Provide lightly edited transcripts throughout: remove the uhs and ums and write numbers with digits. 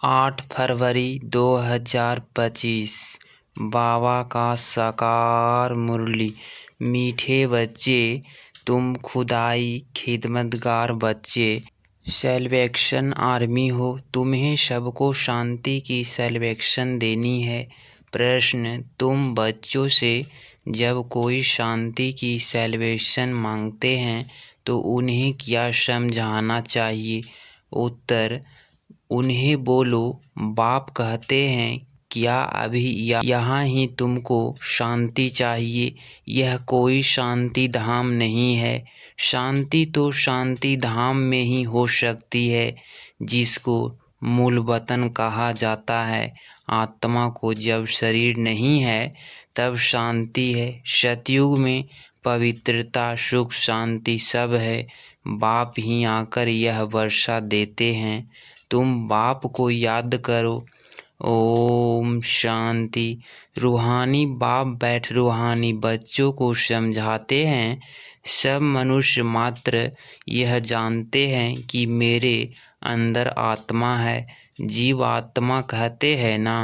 8 फरवरी 2025। बाबा का साकार मुरली। मीठे बच्चे, तुम खुदाई खिदमतगार बच्चे, सैल्वेशन आर्मी हो। तुम्हें सबको शांति की सैल्वेशन देनी है। प्रश्न, तुम बच्चों से जब कोई शांति की सैल्वेशन मांगते हैं तो उन्हें क्या समझाना चाहिए? उत्तर, उन्हें बोलो, बाप कहते हैं क्या अभी यहाँ ही तुमको शांति चाहिए? यह कोई शांति धाम नहीं है। शांति तो शांति धाम में ही हो सकती है जिसको मूल वतन कहा जाता है। आत्मा को जब शरीर नहीं है तब शांति है। सतयुग में पवित्रता, सुख, शांति सब है। बाप ही आकर यह वर्षा देते हैं। तुम बाप को याद करो। ओम शांति। रूहानी बाप बैठ रूहानी बच्चों को समझाते हैं। सब मनुष्य मात्र यह जानते हैं कि मेरे अंदर आत्मा है। जीव आत्मा कहते हैं ना।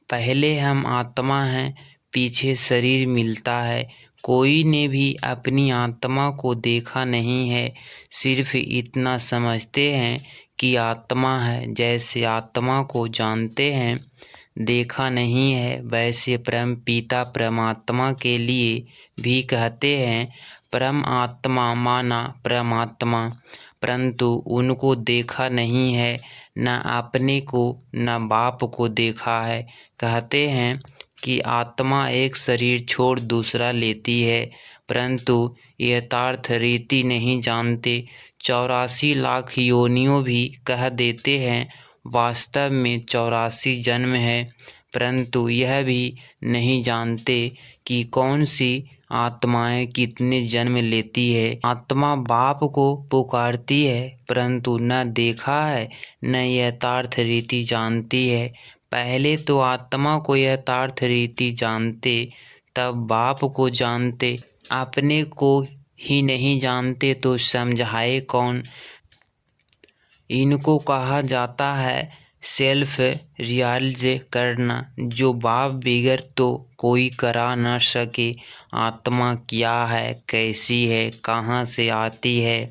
पहले हम आत्मा हैं, पीछे शरीर मिलता है। कोई ने भी अपनी आत्मा को देखा नहीं है, सिर्फ इतना समझते हैं कि आत्मा है। जैसे आत्मा को जानते हैं, देखा नहीं है, वैसे परम पिता परमात्मा के लिए भी कहते हैं परम आत्मा माना परमात्मा, परंतु उनको देखा नहीं है, न अपने को न बाप को देखा है। कहते हैं कि आत्मा एक शरीर छोड़ दूसरा लेती है, परंतु यथार्थ रीति नहीं जानते। 84 लाख योनियों भी कह देते हैं, वास्तव में 84 जन्म है, परंतु यह भी नहीं जानते कि कौन सी आत्माएं कितने जन्म लेती है। आत्मा बाप को पुकारती है, परंतु न देखा है न यथार्थ रीति जानती है। पहले तो आत्मा को यथार्थ रीति जानते, तब बाप को जानते। अपने को ही नहीं जानते तो समझाए कौन? इनको कहा जाता है सेल्फ रियलाइज करना, जो बाप बिगड़ तो कोई करा न सके। आत्मा क्या है, कैसी है, कहाँ से आती है?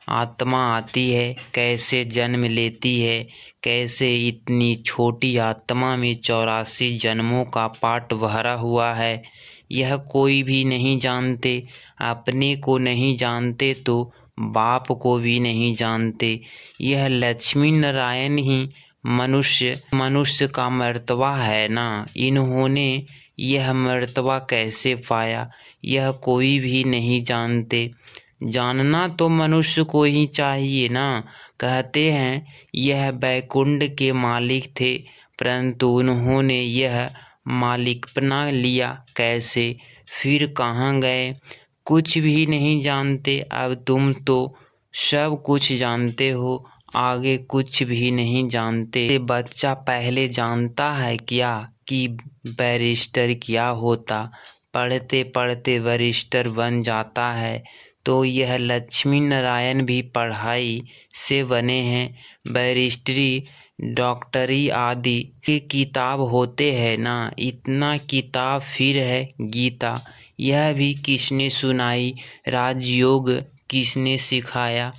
आत्मा आती है, कैसे जन्म लेती है, कैसे इतनी छोटी आत्मा में 84 जन्मों का पाठ भरा हुआ है, यह कोई भी नहीं जानते। अपने को नहीं जानते तो बाप को भी नहीं जानते। यह लक्ष्मी नारायण ही मनुष्य का मर्तबा है ना। इन्होंने यह मर्तबा कैसे पाया, यह कोई भी नहीं जानते। जानना तो मनुष्य को ही चाहिए ना। कहते हैं यह बैकुंठ के मालिक थे, परंतु उन्होंने यह मालिकपना लिया कैसे, फिर कहाँ गए? कुछ भी नहीं जानते। अब तुम तो सब कुछ जानते हो, आगे कुछ भी नहीं जानते। बच्चा पहले जानता है क्या कि बैरिस्टर क्या होता? पढ़ते पढ़ते बैरिस्टर बन जाता है। तो यह लक्ष्मी नारायण भी पढ़ाई से बने हैं। बैरिस्टरी, डॉक्टरी आदि के किताब होते हैं ना। इतना किताब फिर है गीता, यह भी किसने सुनाई? राजयोग किसने सिखाया?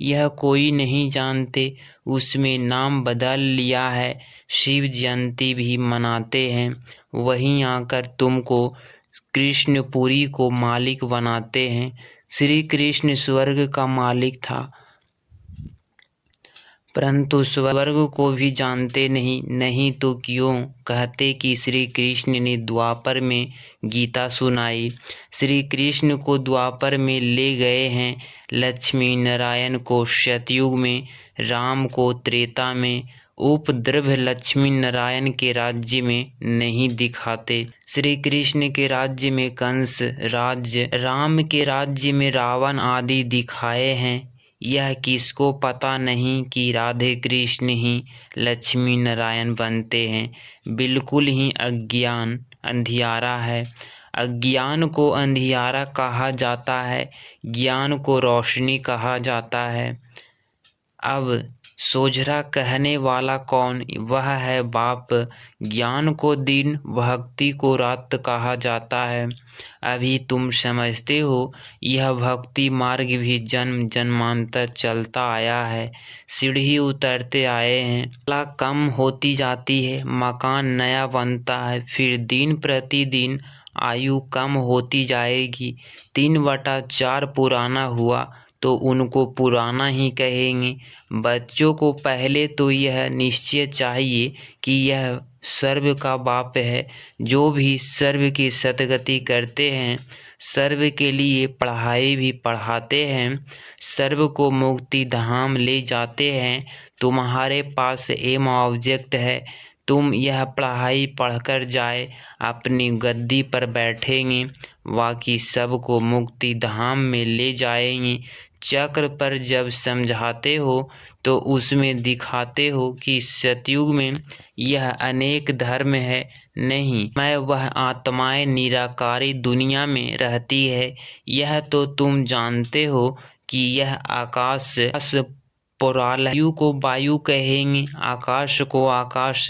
यह कोई नहीं जानते। उसमें नाम बदल लिया है, शिव जयंती भी मनाते हैं। वहीं आकर तुमको कृष्णपुरी को मालिक बनाते हैं। श्री कृष्ण स्वर्ग का मालिक था, परंतु स्वर्ग को भी जानते नहीं तो क्यों कहते कि श्री कृष्ण ने द्वापर में गीता सुनाई। श्री कृष्ण को द्वापर में ले गए हैं, लक्ष्मी नारायण को सतयुग में, राम को त्रेता में। उपद्रव लक्ष्मी नारायण के राज्य में नहीं दिखाते। श्री कृष्ण के राज्य में कंस राज्य, राम के राज्य में रावण आदि दिखाए हैं। यह किसको पता नहीं कि राधे कृष्ण ही लक्ष्मी नारायण बनते हैं। बिल्कुल ही अज्ञान अंधियारा है। अज्ञान को अंधियारा कहा जाता है, ज्ञान को रोशनी कहा जाता है। अब सोझरा कहने वाला कौन, वह है बाप। ज्ञान को दिन, भक्ति को रात कहा जाता है। अभी तुम समझते हो, यह भक्ति मार्ग भी जन्म जन्मांतर चलता आया है। सीढ़ी उतरते आए हैं, कला कम होती जाती है, मकान नया बनता है, फिर दिन प्रतिदिन आयु कम होती जाएगी। 3/4 पुराना हुआ तो उनको पुराना ही कहेंगे। बच्चों को पहले तो यह निश्चय चाहिए कि यह सर्व का बाप है। जो भी सर्व की सद्गति करते हैं, सर्व के लिए पढ़ाई भी पढ़ाते हैं, सर्व को मुक्ति धाम ले जाते हैं। तुम्हारे पास एम ऑब्जेक्ट है, तुम यह पढ़ाई पढ़कर जाए अपनी गद्दी पर बैठेंगे, बाकी सबको मुक्ति धाम में ले जाएंगे। चक्र पर जब समझाते हो तो उसमें दिखाते हो कि सतयुग में यह अनेक धर्म है नहीं, मैं वह आत्माएं निराकारी दुनिया में रहती है। यह तो तुम जानते हो कि यह आकाश पुराल, वायु को वायु कहेंगे, आकाश को आकाश।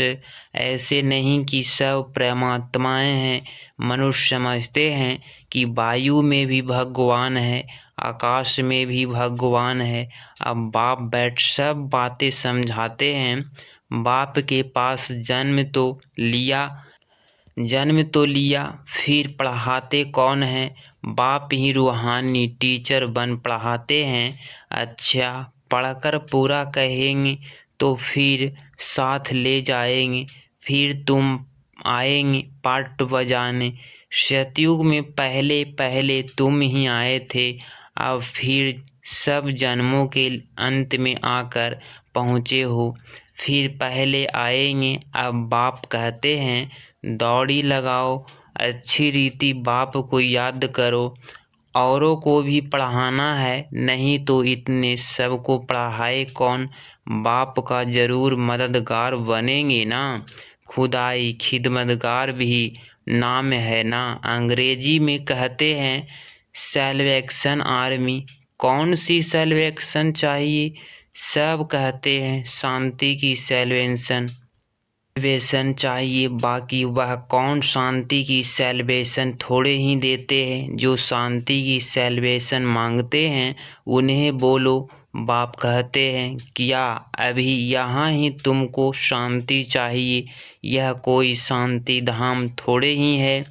ऐसे नहीं कि सब परमात्माएं हैं। मनुष्य समझते हैं कि वायु में भी भगवान है, आकाश में भी भगवान है। अब बाप बैठ सब बातें समझाते हैं। बाप के पास जन्म तो लिया, फिर पढ़ाते कौन है? बाप ही रूहानी टीचर बन पढ़ाते हैं। अच्छा, पढ़कर पूरा कहेंगे तो फिर साथ ले जाएंगे, फिर तुम आएंगे पाट बजाने। सतयुग में पहले पहले तुम ही आए थे, अब फिर सब जन्मों के अंत में आकर पहुँचे हो, फिर पहले आएंगे। अब बाप कहते हैं दौड़ी लगाओ, अच्छी रीति बाप को याद करो, औरों को भी पढ़ाना है, नहीं तो इतने सबको पढ़ाए कौन? बाप का जरूर मददगार बनेंगे ना। खुदाई खिदमतगार भी नाम है ना। अंग्रेजी में कहते हैं सैल्वेशन आर्मी। कौन सी सैल्वेशन चाहिए? सब कहते हैं शांति की सैल्वेशन चाहिए, बाकी वह कौन शांति की सैल्वेशन थोड़े ही देते हैं। जो शांति की सैल्वेशन मांगते हैं उन्हें बोलो। बाप कहते हैं क्या अभी यहाँ ही तुमको शांति चाहिए? यह कोई शांति धाम थोड़े ही है।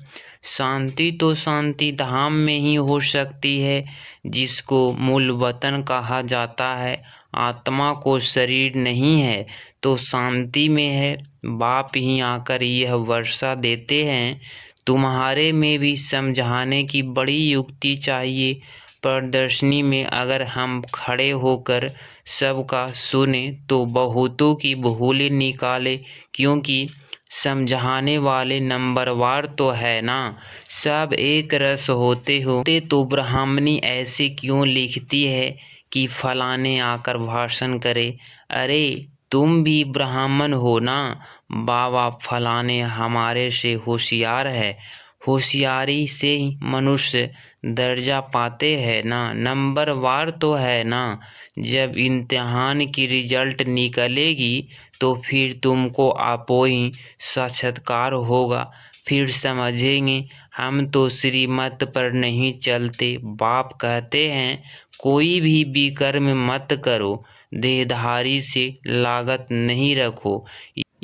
शांति तो शांति धाम में ही हो सकती है, जिसको मूल वतन कहा जाता है। आत्मा को शरीर नहीं है तो शांति में है। बाप ही आकर यह वर्षा देते हैं। तुम्हारे में भी समझाने की बड़ी युक्ति चाहिए। प्रदर्शनी में अगर हम खड़े होकर सबका सुने तो बहुतों की भूलें निकाले, क्योंकि समझाने वाले नंबरवार तो है ना। सब एक रस होते तो ब्राह्मणी ऐसे क्यों लिखती है कि फलाने आकर भाषण करे? अरे तुम भी ब्राह्मण हो ना। बाबा फलाने हमारे से होशियार है, होशियारी से ही मनुष्य दर्जा पाते हैं ना, नंबरवार तो है ना। जब इम्तिहान की रिजल्ट निकलेगी तो फिर तुमको आपो ही साक्षात्कार होगा, फिर समझेंगे हम तो श्रीमत पर नहीं चलते। बाप कहते हैं कोई भी विकर्म मत करो, देहधारी से लागत नहीं रखो।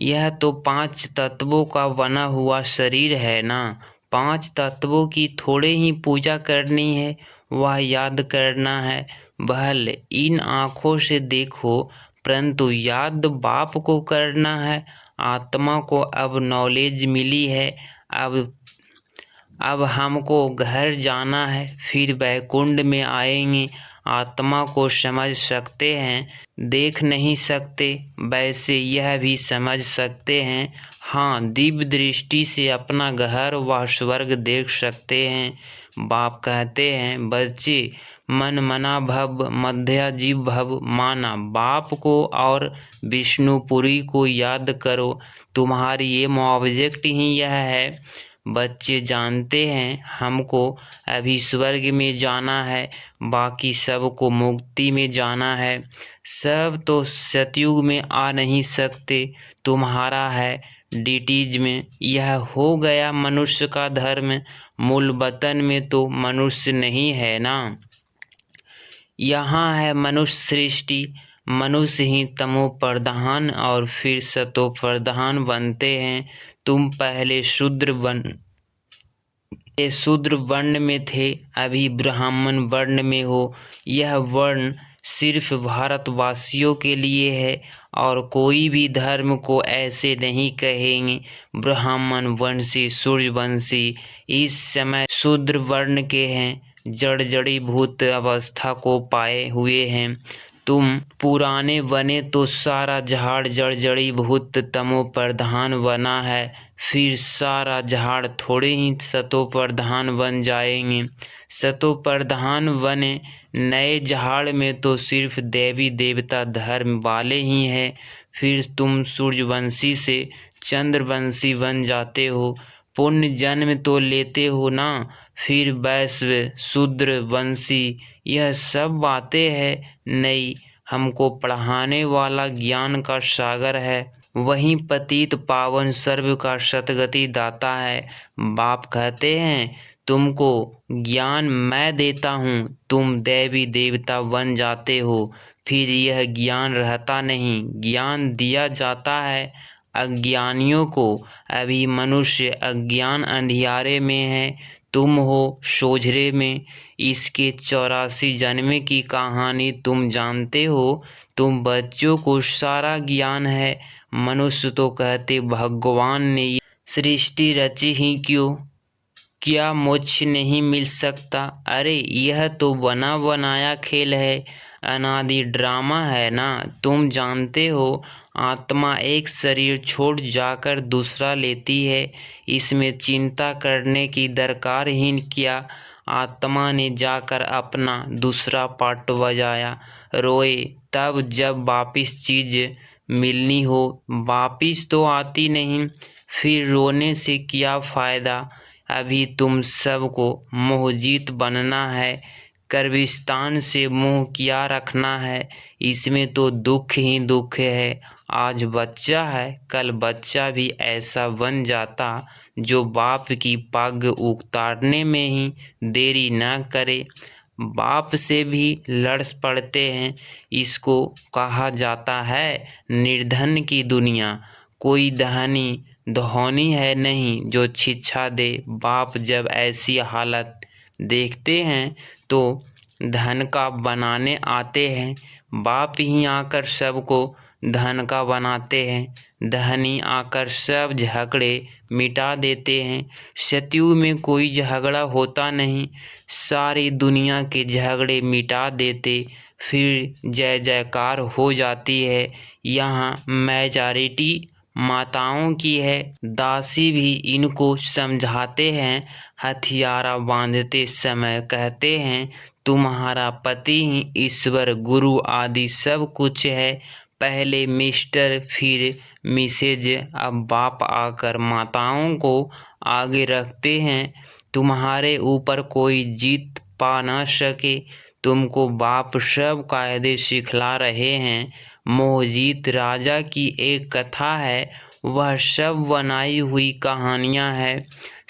यह तो 5 तत्वों का बना हुआ शरीर है ना। 5 तत्वों की थोड़े ही पूजा करनी है, वह याद करना है। भले इन आँखों से देखो, परंतु याद बाप को करना है। आत्मा को अब नॉलेज मिली है, अब हमको घर जाना है, फिर वैकुंठ में आएंगे। आत्मा को समझ सकते हैं, देख नहीं सकते, वैसे यह भी समझ सकते हैं। हाँ, दिव्य दृष्टि से अपना घर व स्वर्ग देख सकते हैं। बाप कहते हैं बच्चे मन मना भव मध्या जीव भव माना। बाप को और विष्णुपुरी को याद करो। तुम्हारी ये ऑब्जेक्ट ही यह है। बच्चे जानते हैं हमको अभी स्वर्ग में जाना है, बाकी सबको मुक्ति में जाना है। सब तो सतयुग में आ नहीं सकते, तुम्हारा है डिटीज में। यह हो गया मनुष्य का धर्म, मूल वतन में तो मनुष्य नहीं है ना। यहाँ है मनुष्य सृष्टि, मनुष्य ही तमो प्रधान और फिर सतो प्रधान बनते हैं। तुम पहले शूद्र वर्ण में थे, अभी ब्राह्मण वर्ण में हो। यह वर्ण सिर्फ भारतवासियों के लिए है और कोई भी धर्म को ऐसे नहीं कहेंगे। ब्राह्मण वंशी सूर्यवंशी इस समय शूद्र वर्ण के हैं, जड़ी भूत अवस्था को पाए हुए हैं। तुम पुराने बने तो सारा झाड़ जड़ी भूत तमो प्रधान बना है, फिर सारा झाड़ थोड़े ही सतो प्रधान बन जाएंगे। सतो प्रधान बने नए झाड़ में तो सिर्फ देवी देवता धर्म वाले ही हैं। फिर तुम सूर्यवंशी से चंद्रवंशी बन जाते हो, पुण्य जन्म तो लेते हो ना। फिर वैश्य शूद्र वंशी, यह सब बातें हैं नई। हमको पढ़ाने वाला ज्ञान का सागर है, वहीं पतित पावन सर्व का सतगति दाता है। बाप कहते हैं तुमको ज्ञान मैं देता हूँ, तुम देवी देवता बन जाते हो। फिर यह ज्ञान रहता नहीं, ज्ञान दिया जाता है अज्ञानियों को। अभी मनुष्य अज्ञान अंधियारे में है, तुम हो सोझरे में। इसके 84 जन्म की कहानी तुम जानते हो। तुम बच्चों को सारा ज्ञान है, मनुष्य तो कहते भगवान ने ये सृष्टि रची ही क्यों, क्या मोक्ष नहीं मिल सकता। अरे यह तो बना बनाया खेल है, अनादि ड्रामा है ना। तुम जानते हो आत्मा एक शरीर छोड़ जाकर दूसरा लेती है, इसमें चिंता करने की दरकार ही क्या। आत्मा ने जाकर अपना दूसरा पार्ट बजाया, रोए तब जब वापिस चीज़ मिलनी हो, वापिस तो आती नहीं। फिर रोने से क्या फ़ायदा। अभी तुम सबको मोहजीत बनना है, गर्भिस्तान से मुँह क्या रखना है। इसमें तो दुख ही दुख है। आज बच्चा है, कल बच्चा भी ऐसा बन जाता जो बाप की पग उतारने में ही देरी न करे। बाप से भी लड़ पड़ते हैं, इसको कहा जाता है निर्धन की दुनिया। कोई धोनी है नहीं जो शिक्षा दे। बाप जब ऐसी हालत देखते हैं तो धन का बनाने आते हैं। बाप ही आकर सबको धन का बनाते हैं, धनी आकर सब झगड़े मिटा देते हैं। सतयुग में कोई झगड़ा होता नहीं, सारी दुनिया के झगड़े मिटा देते, फिर जय जयकार हो जाती है। यहाँ मेजॉरिटी माताओं की है, दासी भी इनको समझाते हैं। हथियारा बांधते समय कहते हैं तुम्हारा पति ही ईश्वर गुरु आदि सब कुछ है। पहले मिस्टर फिर मिसेज, अब बाप आकर माताओं को आगे रखते हैं। तुम्हारे ऊपर कोई जीत पा ना सके, तुमको बाप सब कायदे सिखला रहे हैं। मोहजीत राजा की एक कथा है, वह सब बनाई हुई कहानियाँ हैं।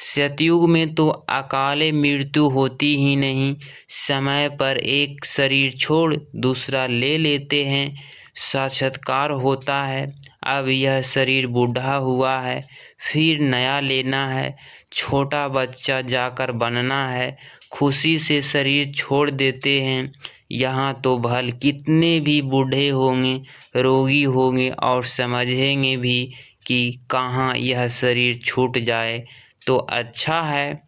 सतयुग में तो अकाले मृत्यु होती ही नहीं, समय पर एक शरीर छोड़ दूसरा ले लेते हैं, साक्षात्कार होता है। अब यह शरीर बूढ़ा हुआ है, फिर नया लेना है, छोटा बच्चा जाकर बनना है, खुशी से शरीर छोड़ देते हैं। यहाँ तो भल कितने भी बूढ़े होंगे, रोगी होंगे और समझेंगे भी कि कहाँ यह शरीर छूट जाए तो अच्छा है।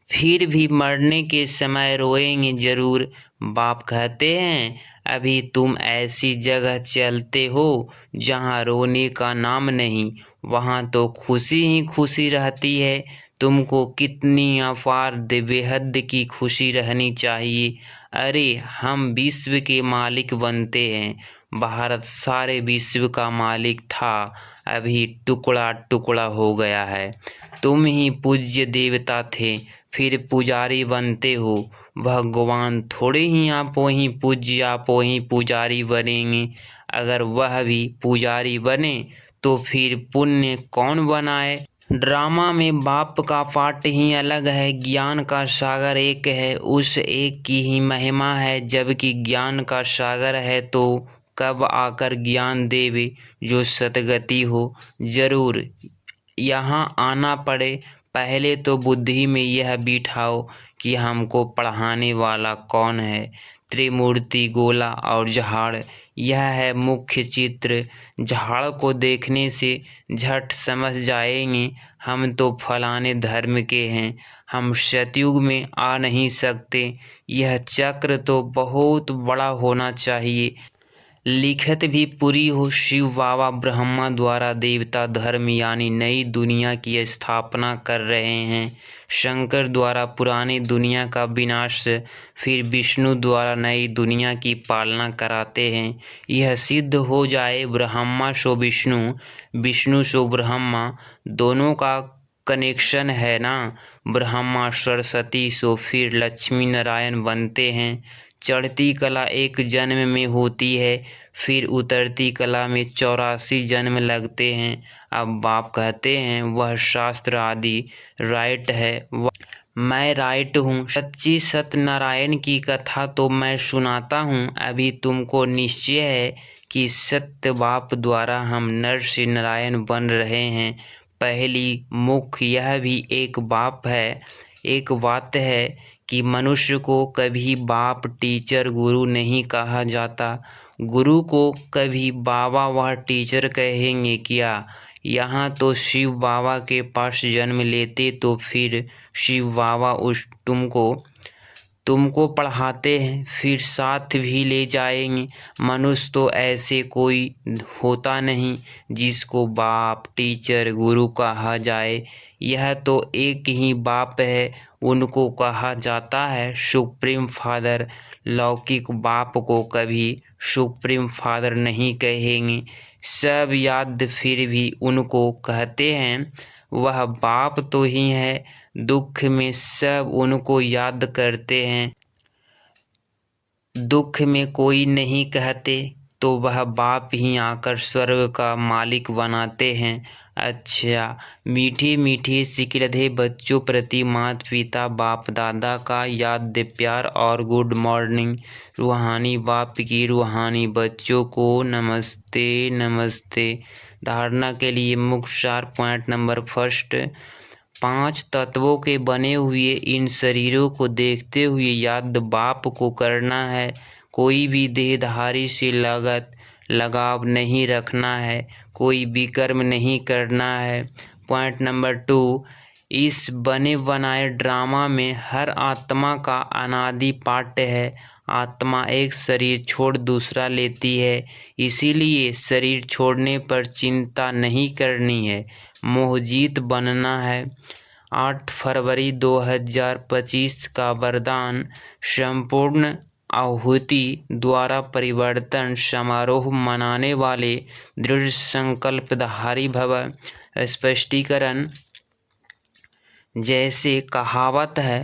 फिर भी मरने के समय रोएंगे जरूर। बाप कहते हैं अभी तुम ऐसी जगह चलते हो जहाँ रोने का नाम नहीं, वहाँ तो खुशी ही खुशी रहती है। तुमको कितनी अपार बेहद की खुशी रहनी चाहिए। अरे हम विश्व के मालिक बनते हैं, भारत सारे विश्व का मालिक था, अभी टुकड़ा टुकड़ा हो गया है। तुम ही पूज्य देवता थे, फिर पुजारी बनते हो। भगवान थोड़े ही आपो ही पूज्य आपो ही पुजारी बनेंगे। अगर वह भी पुजारी बने तो फिर पुण्य कौन बनाए। ड्रामा में बाप का पाठ ही अलग है, ज्ञान का सागर एक है, उस एक की ही महिमा है। जबकि ज्ञान का सागर है तो कब आकर ज्ञान देवे जो सतगति हो। जरूर यहाँ आना पड़े, पहले तो बुद्धि में यह बिठाओ कि हमको पढ़ाने वाला कौन है। त्रिमूर्ति, गोला और झाड़, यह है मुख्य चित्र। झाड़ को देखने से झट समझ जाएंगे हम तो फलाने धर्म के हैं, हम सतयुग में आ नहीं सकते। यह चक्र तो बहुत बड़ा होना चाहिए। लिखत भी पूरी हो। शिव बाबा ब्रह्मा द्वारा देवता धर्म यानी नई दुनिया की स्थापना कर रहे हैं। शंकर द्वारा पुरानी दुनिया का विनाश, फिर विष्णु द्वारा नई दुनिया की पालना कराते हैं। यह सिद्ध हो जाए ब्रह्मा सो विष्णु, विष्णु सो ब्रह्मा, दोनों का कनेक्शन है ना। ब्रह्मा सरस्वती सो फिर लक्ष्मी नारायण बनते हैं। चढ़ती कला एक जन्म में होती है, फिर उतरती कला में 84 जन्म लगते हैं। अब बाप कहते हैं वह शास्त्र आदि राइट है, मैं राइट हूँ। सच्ची सत्यनारायण की कथा तो मैं सुनाता हूँ। अभी तुमको निश्चय है कि सत्य बाप द्वारा हम नर से नारायण बन रहे हैं। पहली मुख्य यह भी एक बाप है, एक बात है कि मनुष्य को कभी बाप, टीचर, गुरु नहीं कहा जाता। गुरु को कभी बाबा व टीचर कहेंगे क्या। यहाँ तो शिव बाबा के पास जन्म लेते तो फिर शिव बाबा उस तुमको पढ़ाते हैं, फिर साथ भी ले जाएंगे। मनुष्य तो ऐसे कोई होता नहीं जिसको बाप, टीचर, गुरु कहा जाए। यह तो एक ही बाप है, उनको कहा जाता है सुप्रीम फादर। लौकिक बाप को कभी सुप्रीम फादर नहीं कहेंगे। सब याद फिर भी उनको कहते हैं, वह बाप तो ही है। दुख में सब उनको याद करते हैं, दुख में कोई नहीं कहते तो वह बाप ही आकर स्वर्ग का मालिक बनाते हैं। अच्छा, मीठे मीठे सिकलधे बच्चों प्रति माता पिता बाप दादा का याद दे प्यार और गुड मॉर्निंग। रूहानी बाप की रूहानी बच्चों को नमस्ते नमस्ते। धारणा के लिए मुख्य सार पॉइंट नंबर फर्स्ट, 5 तत्वों के बने हुए इन शरीरों को देखते हुए याद बाप को करना है। कोई भी देहधारी से लगाव नहीं रखना है, कोई विकर्म नहीं करना है। पॉइंट नंबर 2, इस बने बनाए ड्रामा में हर आत्मा का अनादि पाठ है। आत्मा एक शरीर छोड़ दूसरा लेती है, इसीलिए शरीर छोड़ने पर चिंता नहीं करनी है, मोहजीत बनना है। 8 फरवरी 2025 का वरदान, संपूर्ण आहुति द्वारा परिवर्तन समारोह मनाने वाले दृढ़ संकल्पधारी भव। स्पष्टीकरण, जैसे कहावत है,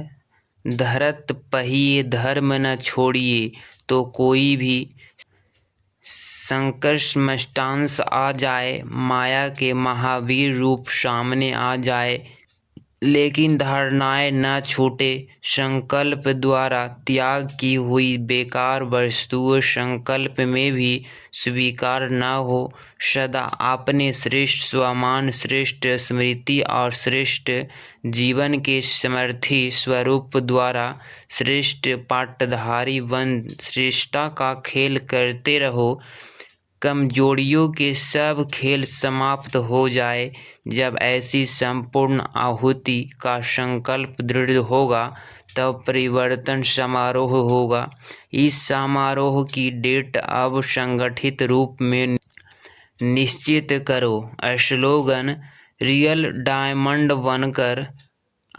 धरत पहिए धर्म न छोड़िए, तो कोई भी संकट मष्टांश आ जाए, माया के महावीर रूप सामने आ जाए, लेकिन धारणाएं न छूटे। संकल्प द्वारा त्याग की हुई बेकार वस्तुओं संकल्प में भी स्वीकार न हो। सदा अपने श्रेष्ठ स्वमान, श्रेष्ठ स्मृति और श्रेष्ठ जीवन के समर्थी स्वरूप द्वारा श्रेष्ठ पाठधारी बन श्रेष्ठता का खेल करते रहो। कमजोरियों के सब खेल समाप्त हो जाए। जब ऐसी संपूर्ण आहुति का संकल्प दृढ़ होगा तब परिवर्तन समारोह होगा। इस समारोह की डेट अब संगठित रूप में निश्चित करो। स्लोगन, रियल डायमंड बनकर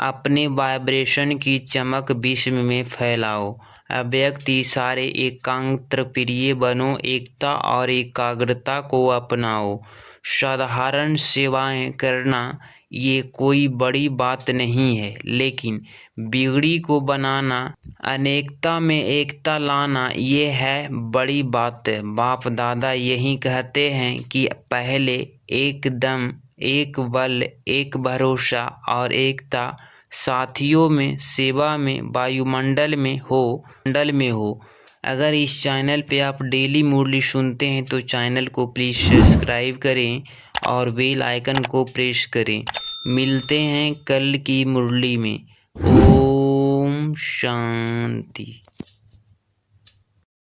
अपने वाइब्रेशन की चमक विश्व में फैलाओ। व्यक्ति सारे एकांतर प्रिय बनो, एकता और एकाग्रता को अपनाओ। साधारण सेवाएं करना ये कोई बड़ी बात नहीं है, लेकिन बिगड़ी को बनाना, अनेकता में एकता लाना, ये है बड़ी बात। बाप दादा यही कहते हैं कि पहले एक दम, एक बल, एक भरोसा और एकता साथियों में, सेवा में, वायुमंडल में हो। अगर इस चैनल पे आप डेली मुरली सुनते हैं तो चैनल को प्लीज़ सब्सक्राइब करें और बेल आइकन को प्रेस करें। मिलते हैं कल की मुरली में। ओम शांति।